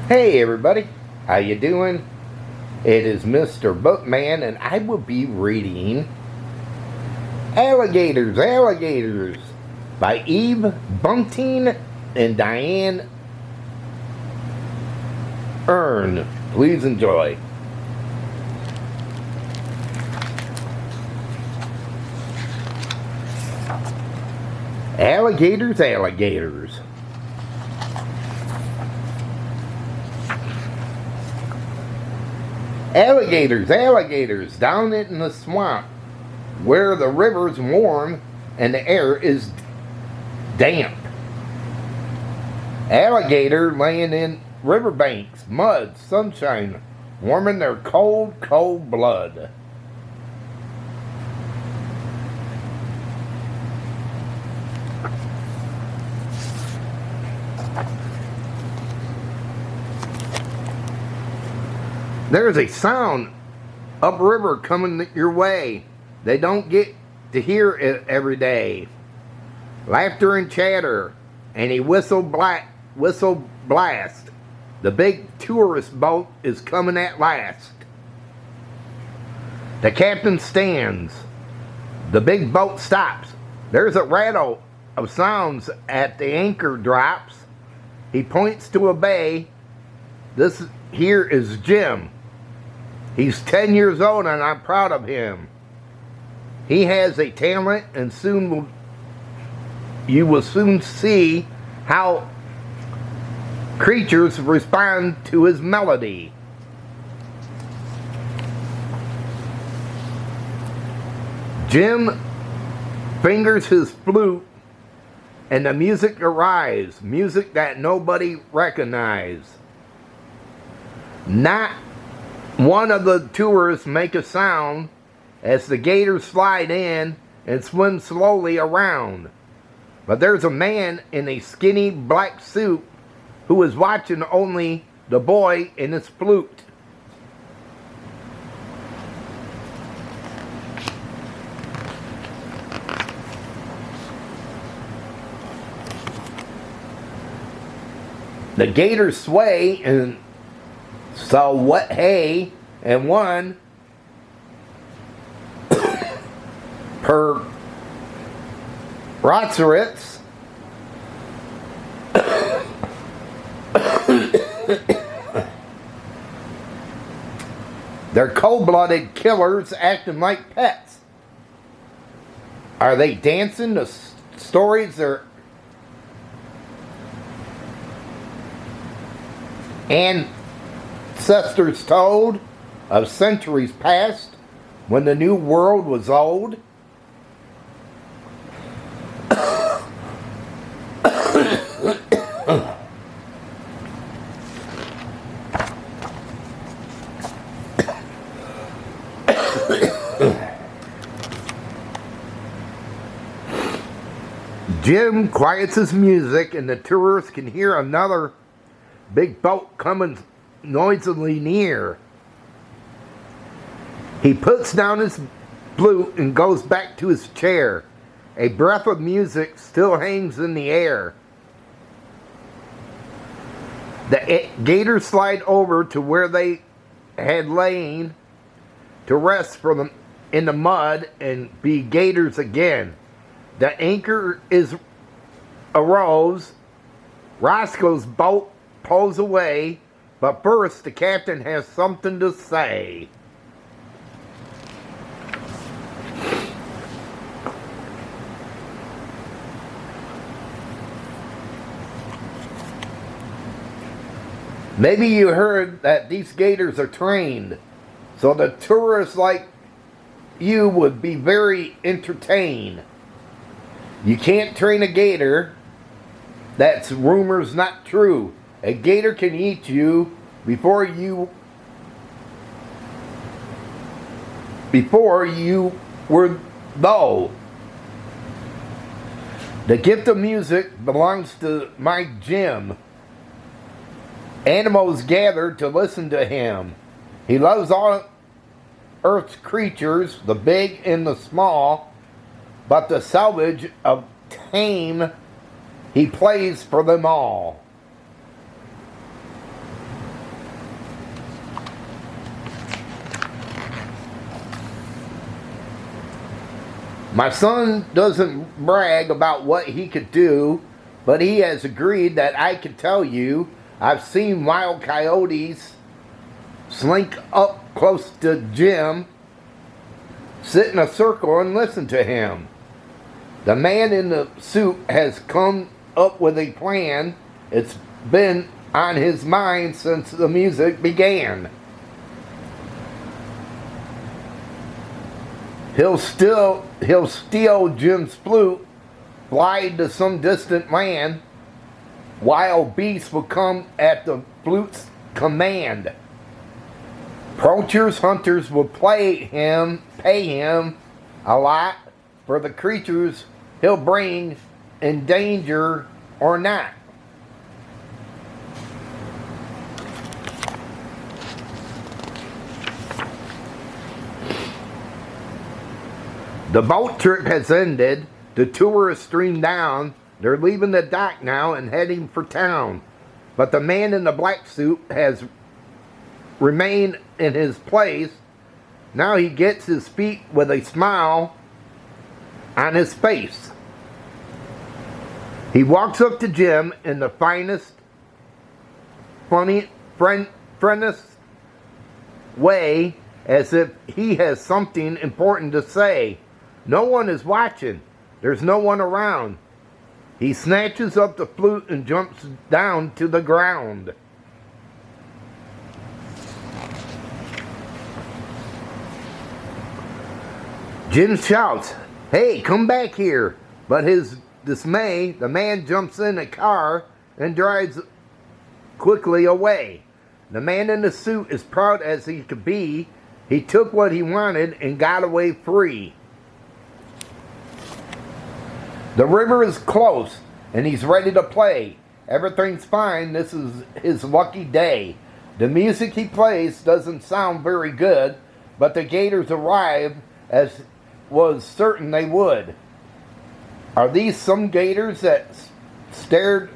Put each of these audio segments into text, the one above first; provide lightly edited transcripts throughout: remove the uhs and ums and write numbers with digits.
Hey everybody, how you doing? It is Mr. Bookman and I will be reading Alligators Alligators by Bunting and Diane. Please enjoy. Alligators Alligators. Alligators, alligators, down in the swamp, where the river's warm and the air is damp. Alligator laying in riverbanks, mud, sunshine, warming their cold, cold blood. There's a sound upriver coming your way. They don't get to hear it every day. Laughter and chatter, and a whistle blast. The big tourist boat is coming at last. The captain stands. The big boat stops. There's a rattle of sounds at the anchor drops. He points to a bay. This here is Jim. He's 10 years old and I'm proud of him. He has a talent and you will soon see how creatures respond to his melody. Jim fingers his flute and the music arrives, music that nobody recognizes. Not one of the tourists make a sound as the gators slide in and swim slowly around. But there's a man in a skinny black suit who is watching only the boy and his flute. The gators sway and so what hay and one per rotsorets they're cold-blooded killers acting like pets. Are they dancing the stories their ancestors told of centuries past when the new world was old? Jim quiets his music and the tourists can hear another big boat coming noisily near. He puts down his flute and goes back to his chair. A breath of music still hangs in the air. The gators slide over to where they had lain to rest in the mud and be gators again. The anchor is arose. Roscoe's boat pulls away, but first the captain has something to say. Maybe you heard that these gators are trained, so the tourists like you would be very entertained. You can't train a gator. That's rumors not true. A gator can eat you before you were though. The gift of music belongs to my Jim. Animals gather to listen to him. He loves all Earth's creatures, the big and the small, but the salvage of tame, he plays for them all. My son doesn't brag about what he could do, but he has agreed that I can tell you I've seen wild coyotes slink up close to Jim, sit in a circle and listen to him. The man in the suit has come up with a plan. It's been on his mind since the music began. He'll steal Jim's flute, fly to some distant land. Wild beasts will come at the flute's command. Poachers, hunters will pay him a lot for the creatures he'll bring in danger or not. The boat trip has ended. The tourists stream down. They're leaving the dock now and heading for town. But the man in the black suit has remained in his place. Now he gets his feet with a smile on his face. He walks up to Jim in the finest, friendliest way, as if he has something important to say. No one is watching. There's no one around. He snatches up the flute and jumps down to the ground. Jim shouts, "Hey, come back here!" But his dismay, the man jumps in a car and drives quickly away. The man in the suit is proud as he could be. He took what he wanted and got away free. The river is close, and he's ready to play. Everything's fine. This is his lucky day. The music he plays doesn't sound very good, but the Gators arrive as was certain they would. Are these some Gators that started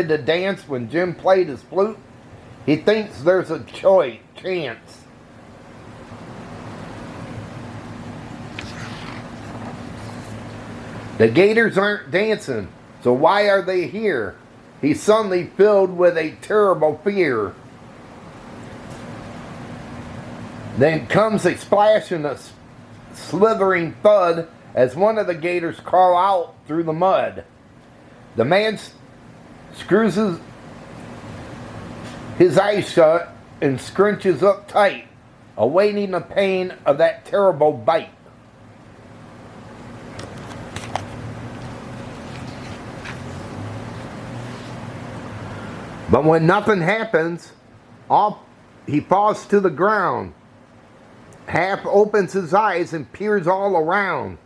to dance when Jim played his flute? He thinks there's a chance. The Gators aren't dancing, so why are they here? He's suddenly filled with a terrible fear. Then comes a splash and a slithering thud as one of the Gators crawl out through the mud. The man screws his eyes shut and scrunches up tight, awaiting the pain of that terrible bite. But when nothing happens, he falls to the ground, half opens his eyes and peers all around.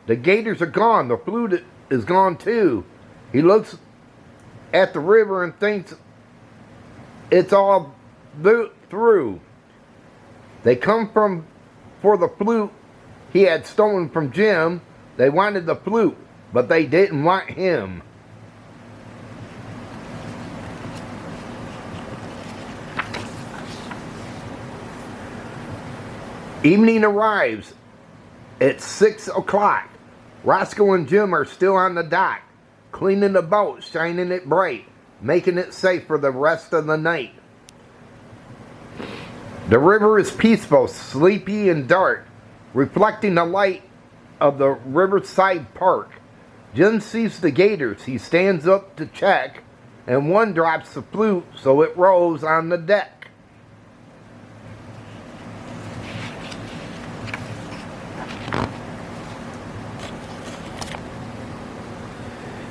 The Gators are gone. The flute is gone too. He looks at the river and thinks it's all through. They come for the flute he had stolen from Jim. They wanted the flute, but they didn't want him. Evening arrives. It's 6 o'clock. Roscoe and Jim are still on the dock, cleaning the boat, shining it bright, making it safe for the rest of the night. The river is peaceful, sleepy, and dark, reflecting the light of the riverside park. Jim sees the Gators. He stands up to check, and one drops the flute so it rolls on the deck.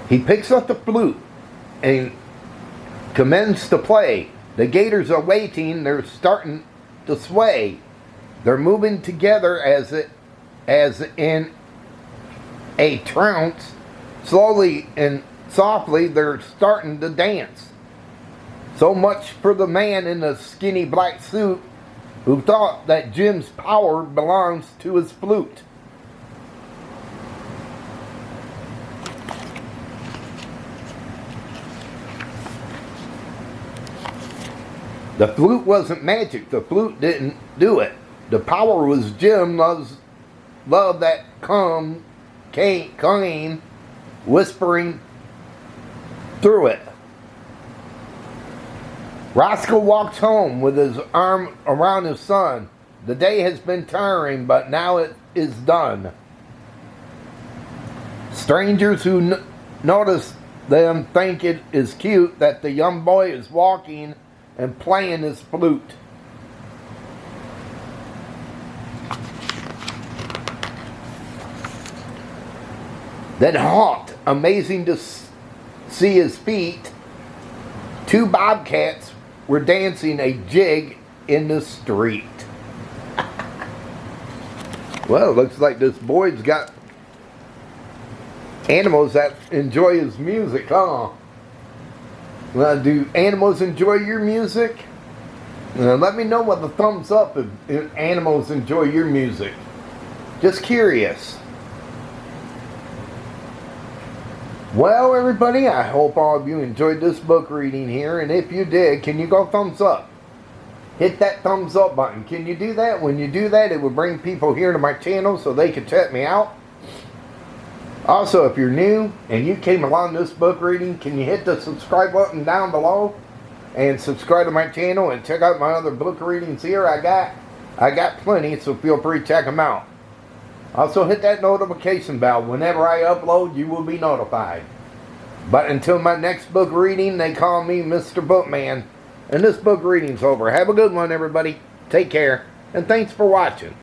He picks up the flute and commences to play. The Gators are waiting. They're starting to sway. They're moving together as in a trance. Slowly and softly, they're starting to dance. So much for the man in the skinny black suit who thought that Jim's power belongs to his flute. The flute wasn't magic. The flute didn't do it. The power was love that came whispering through it. Roscoe walks home with his arm around his son. The day has been tiring, but now it is done. Strangers who notice them think it is cute that the young boy is walking and playing his flute. Then halt, amazing to see his feet. Two bobcats were dancing a jig in the street. Well, it looks like this boy's got animals that enjoy his music, huh? Well, do animals enjoy your music? Let me know with a thumbs up if animals enjoy your music. Just curious. Well, everybody, I hope all of you enjoyed this book reading here, and if you did, can you go thumbs up? Hit that thumbs up button. Can you do that? When you do that, it will bring people here to my channel so they can check me out. Also, if you're new and you came along this book reading, can you hit the subscribe button down below and subscribe to my channel and check out my other book readings here I got plenty, so feel free to check them out. Also, hit that notification bell. Whenever I upload, you will be notified. But until my next book reading, they call me Mr. Bookman. And this book reading's over. Have a good one, everybody. Take care. And thanks for watching.